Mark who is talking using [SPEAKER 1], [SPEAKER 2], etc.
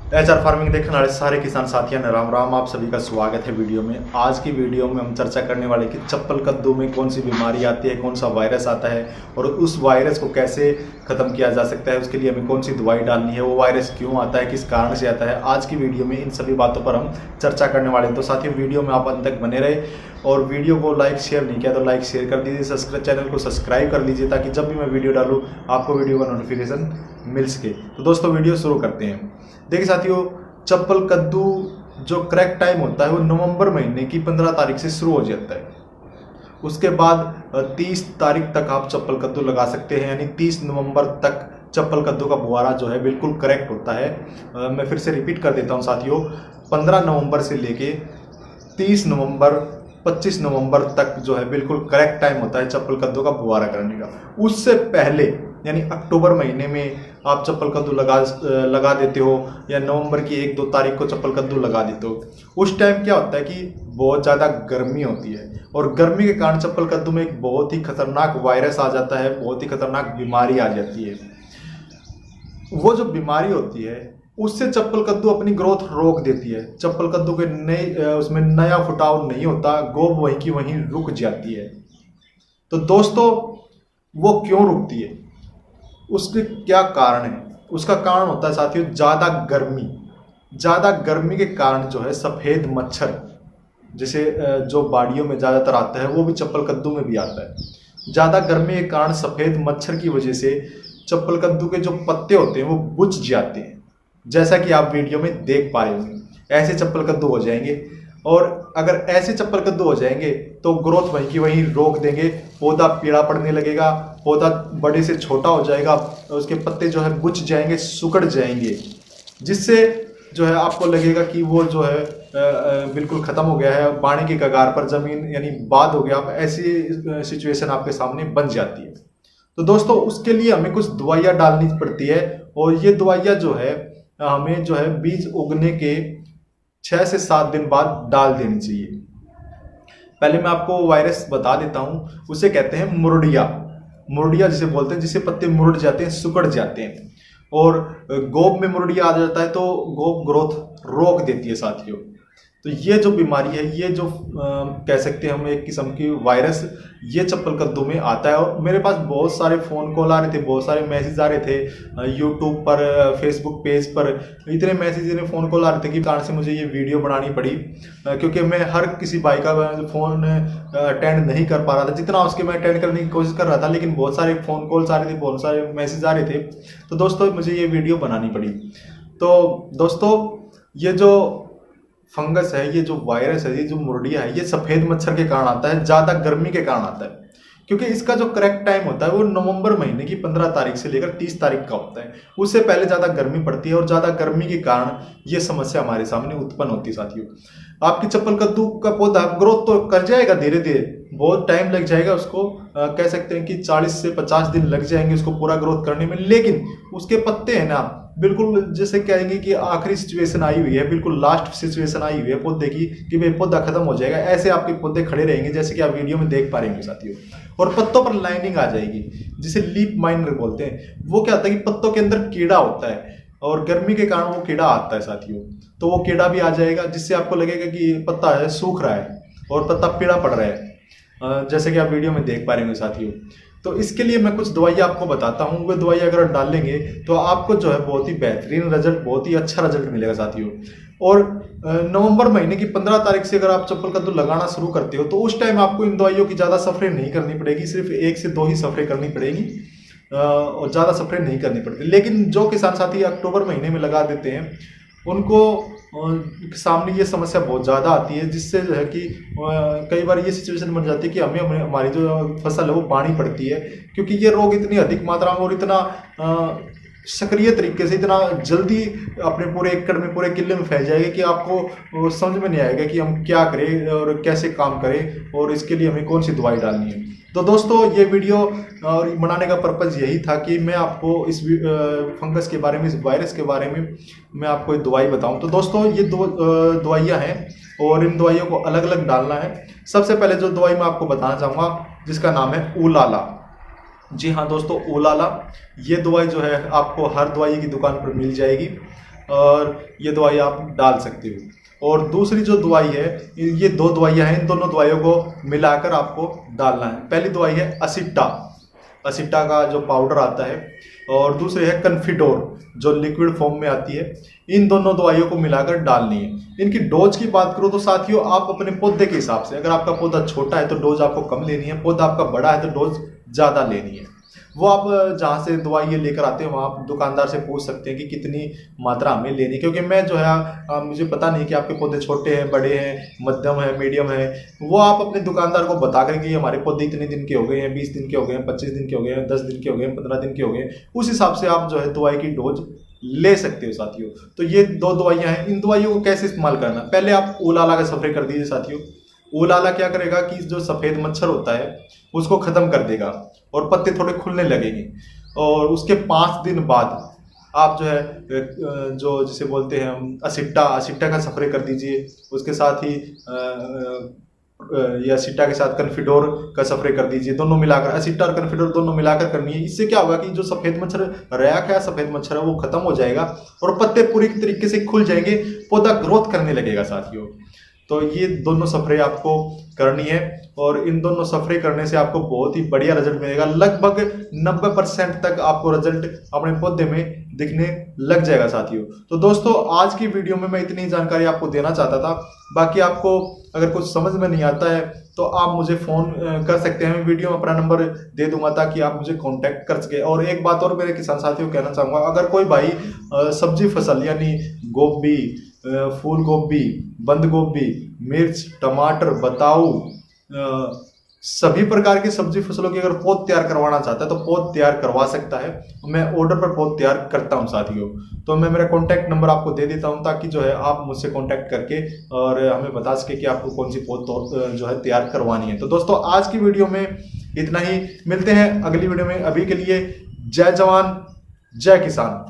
[SPEAKER 1] HR farming देखने वाले सारे किसान साथियों ने राम राम। आप सभी का स्वागत है वीडियो में। आज की वीडियो में हम चर्चा करने वाले कि चप्पल कद्दू में कौन सी बीमारी आती है, कौन सा वायरस आता है और उस वायरस को कैसे खत्म किया जा सकता है, उसके लिए हमें कौन सी दवाई डालनी है, वो वायरस क्यों आता है, किस कारण से आता है। आज की वीडियो में इन सभी बातों पर हम चर्चा करने वाले हैं। तो साथियों वीडियो में आप अंत तक बने रहे और वीडियो को लाइक शेयर नहीं किया तो लाइक शेयर कर दीजिए, चैनल को सब्सक्राइब कर लीजिए ताकि जब भी मैं वीडियो डालूँ आपको वीडियो का नोटिफिकेशन मिल सके। तो दोस्तों वीडियो शुरू करते हैं। देखिए साथियों, चप्पल कद्दू जो करेक्ट टाइम होता है वो नवंबर महीने की 15 तारीख से शुरू हो जाता है। उसके बाद 30 तारीख तक आप चप्पल कद्दू लगा सकते हैं, यानी 30 नवंबर तक चप्पल कद्दू का बुआरा जो है बिल्कुल करेक्ट होता है। मैं फिर से रिपीट कर देता हूं साथियों, 15 नवंबर से लेके 30 नवंबर 25 नवंबर तक जो है बिल्कुल करेक्ट टाइम होता है चप्पल कद्दू का बुआरा करने का। उससे पहले यानी अक्टूबर महीने में आप चप्पल कद्दू लगा देते हो या नवंबर की 1-2 तारीख को चप्पल कद्दू लगा देते हो। उस टाइम क्या होता है कि बहुत ज़्यादा गर्मी होती है और गर्मी के कारण चप्पल कद्दू में एक बहुत ही खतरनाक वायरस आ जाता है, बहुत ही खतरनाक बीमारी आ जाती है। वो जो बीमारी होती है उससे चप्पल कद्दू अपनी ग्रोथ रोक देती है। चप्पल कद्दू के नए उसमें नया फुटाव नहीं होता, गोब वहीं की वहीं रुक जाती है। तो दोस्तों वो क्यों रुकती है, उसके क्या कारण है? उसका कारण होता है साथियों ज़्यादा गर्मी। ज़्यादा गर्मी के कारण जो है सफ़ेद मच्छर, जैसे जो बाड़ियों में ज़्यादातर आता है वो भी चप्पल कद्दू में भी आता है। ज़्यादा गर्मी के कारण सफ़ेद मच्छर की वजह से चप्पल कद्दू के जो पत्ते होते हैं वो बुझ जाते हैं, जैसा कि आप वीडियो में देख पा रहे होंगे। ऐसे चप्पल कद्दू हो जाएंगे और अगर ऐसे चप्पल कद्दू हो जाएंगे तो ग्रोथ वहीं की वहीं रोक देंगे, पौधा पीला पड़ने लगेगा, पौधा बड़े से छोटा हो जाएगा, उसके पत्ते जो है बुझ जाएंगे, सिकुड़ जाएंगे, जिससे जो है आपको लगेगा कि वो जो है बिल्कुल ख़त्म हो गया है, बाढ़ की कगार पर ज़मीन यानी बाद हो गया। अब ऐसी सिचुएशन आपके सामने बन जाती है। तो दोस्तों उसके लिए हमें कुछ दवाइयाँ डालनी पड़ती है और ये दवाइयाँ जो है हमें जो है बीज उगने के 6 से 7 दिन बाद डाल देनी चाहिए। पहले मैं आपको वायरस बता देता हूँ, उसे कहते हैं मुरडिया। मुरडिया जिसे बोलते हैं, जिसे पत्ते मुरड़ जाते हैं, सिकुड़ जाते हैं और गोब में मुरडिया आ जाता है तो गोब ग्रोथ रोक देती है साथियों। तो ये जो बीमारी है, ये जो कह सकते हैं हम एक किस्म की वायरस, ये चप्पल कद्दू में आता है। और मेरे पास बहुत सारे फ़ोन कॉल आ रहे थे, बहुत सारे मैसेज आ रहे थे यूट्यूब पर, फेसबुक पेज पर, इतने मैसेज इतने फ़ोन कॉल आ रहे थे कि कारण से मुझे ये वीडियो बनानी पड़ी, क्योंकि मैं हर किसी भाई का फ़ोन अटेंड नहीं कर पा रहा था। जितना उसके मैं अटेंड करने की कोशिश कर रहा था, लेकिन बहुत सारे फ़ोन कॉल्स आ रहे थे, बहुत सारे मैसेज आ रहे थे। तो दोस्तों मुझे ये वीडियो बनानी पड़ी। तो दोस्तों ये जो फंगस है, ये जो वायरस है, ये जो मुरडिया है, ये सफ़ेद मच्छर के कारण आता है, ज़्यादा गर्मी के कारण आता है। क्योंकि इसका जो करेक्ट टाइम होता है वो नवंबर महीने की 15 तारीख से लेकर 30 तारीख का होता है। उससे पहले ज़्यादा गर्मी पड़ती है और ज़्यादा गर्मी के कारण ये समस्या हमारे सामने उत्पन्न होती है साथियों। आपकी चप्पल कद्दू का पौधा ग्रोथ तो कर जाएगा धीरे धीरे, बहुत टाइम लग जाएगा उसको, कह सकते हैं कि 40 से 50 दिन लग जाएंगे उसको पूरा ग्रोथ करने में। लेकिन उसके पत्ते हैं ना, बिल्कुल जैसे कहेंगे कि आखिरी सिचुएशन आई हुई है, बिल्कुल लास्ट सिचुएशन आई हुई है पौधे की कि भाई पौधा खत्म हो जाएगा, ऐसे आपके पौधे खड़े रहेंगे जैसे कि आप वीडियो में देख पा रहे हैं साथियों। और पत्तों पर लाइनिंग आ जाएगी, जिसे लीफ माइनर बोलते हैं। वो क्या होता है कि पत्तों के अंदर कीड़ा होता है और गर्मी के कारण वो कीड़ा आता है साथियों, तो वो कीड़ा भी आ जाएगा, जिससे आपको लगेगा कि पत्ता है सूख रहा है और पत्ता पीला पड़ रहा है, जैसे कि आप वीडियो में देख पा रहे हैं साथियों। तो इसके लिए मैं कुछ दवाइयाँ आपको बताता हूँ। वो दवाई अगर डालेंगे तो आपको जो है बहुत ही बेहतरीन रिजल्ट, बहुत ही अच्छा रिजल्ट मिलेगा साथियों। और नवंबर महीने की 15 तारीख से अगर आप चप्पल कद्दू लगाना शुरू करते हो तो उस टाइम आपको इन दवाइयों की ज़्यादा सफरें नहीं करनी पड़ेगी, सिर्फ 1 से 2 ही सफरें करनी पड़ेगी और ज़्यादा सफरें नहीं करनी पड़ती। लेकिन जो किसान साथी अक्टूबर महीने में लगा देते हैं उनको सामने ये समस्या बहुत ज़्यादा आती है, जिससे जो है कि कई बार ये सिचुएशन बन जाती है कि हमें हमारी जो फसल है वो बानी पड़ती है, क्योंकि ये रोग इतनी अधिक मात्रा में और इतना सक्रिय तरीके से, इतना जल्दी अपने पूरे एकड़ में, पूरे किले में फैल जाएगा कि आपको समझ में नहीं आएगा कि हम क्या करें और कैसे काम करें और इसके लिए हमें कौन सी दवाई डालनी है। तो दोस्तों ये वीडियो और बनाने का पर्पज़ यही था कि मैं आपको इस फंगस के बारे में, इस वायरस के बारे में मैं आपको एक दवाई बताऊं। तो दोस्तों ये दो दवाइयाँ हैं और इन दवाइयों को अलग अलग डालना है। सबसे पहले जो दवाई मैं आपको बताना चाहूँगा जिसका नाम है ऊलाला। जी हाँ दोस्तों, ऊलाला ये दवाई जो है आपको हर दवाई की दुकान पर मिल जाएगी। और ये दवाई आप डाल सकते हो। और दूसरी जो दवाई है, ये 2 दवाइयाँ हैं, इन दोनों दवाइयों को मिलाकर आपको डालना है। पहली दवाई है असिटा का जो पाउडर आता है, और दूसरी है कन्फिडोर जो लिक्विड फॉर्म में आती है। इन दोनों दवाइयों को मिलाकर डालनी है। इनकी डोज की बात करो तो साथियों, आप अपने पौधे के हिसाब से, अगर आपका पौधा छोटा है तो डोज आपको कम लेनी है, पौधा आपका बड़ा है तो डोज ज़्यादा लेनी है। वो आप जहाँ से दवाई ये लेकर आते हैं वहाँ आप दुकानदार से पूछ सकते हैं कि कितनी मात्रा हमें लेनी है, क्योंकि मैं जो है मुझे पता नहीं कि आपके पौधे छोटे हैं, बड़े हैं, मध्यम है, मीडियम है। वो आप अपने दुकानदार को बता करें कि हमारे पौधे इतने दिन के हो गए हैं, 20 दिन के हो गए हैं, 25 दिन के हो गए हैं, 10 दिन के हो गए हैं, 15 दिन के हो गए हैं। उस हिसाब से आप जो है दवाई की डोज ले सकते हो साथियों। तो ये 2 दवाइयाँ हैं। इन दवाइयों को कैसे इस्तेमाल करना, पहले आप ओलाला का स्प्रे कर दीजिए साथियों। ओलाला क्या करेगा कि जो सफ़ेद मच्छर होता है उसको ख़त्म कर देगा और पत्ते थोड़े खुलने लगेंगे। और उसके 5 दिन बाद आप जो है जो जिसे बोलते हैं हम असिटा का स्प्रे कर दीजिए। उसके साथ ही या असिटा के साथ कन्फिडोर का स्प्रे कर दीजिए। दोनों मिलाकर, असिटा और कन्फिडोर दोनों मिलाकर करनी है। इससे क्या होगा कि जो सफ़ेद मच्छर रैक है, सफ़ेद मच्छर है, वो खत्म हो जाएगा और पत्ते पूरी तरीके से खुल जाएंगे, पौधा ग्रोथ करने लगेगा साथियों। तो ये दोनों स्प्रे आपको करनी है और इन दोनों स्प्रे करने से आपको बहुत ही बढ़िया रिजल्ट मिलेगा। लगभग 90% तक आपको रिजल्ट अपने पौधे में दिखने लग जाएगा साथियों। तो दोस्तों, आज की वीडियो में मैं इतनी जानकारी आपको देना चाहता था। बाकी आपको अगर कुछ समझ में नहीं आता है तो आप मुझे फ़ोन कर सकते हैं। मैं वीडियो में अपना नंबर दे दूंगा ताकि आप मुझे कांटेक्ट कर सके। और एक बात और मेरे किसान साथियों को कहना चाहूँगा, अगर कोई भाई सब्जी फसल यानी गोभी, फूल गोभी, बंद गोभी, मिर्च, टमाटर, बताऊ, सभी प्रकार की सब्जी फसलों की अगर पौध तैयार करवाना चाहता है तो पौध तैयार करवा सकता है। मैं ऑर्डर पर पौध तैयार करता हूं साथियों। तो मैं मेरा कॉन्टैक्ट नंबर आपको दे देता हूं ताकि जो है आप मुझसे कॉन्टैक्ट करके और हमें बता सके कि आपको कौन सी पौध जो है तैयार करवानी है। तो दोस्तों, आज की वीडियो में इतना ही। मिलते हैं अगली वीडियो में। अभी के लिए जय जवान, जय किसान।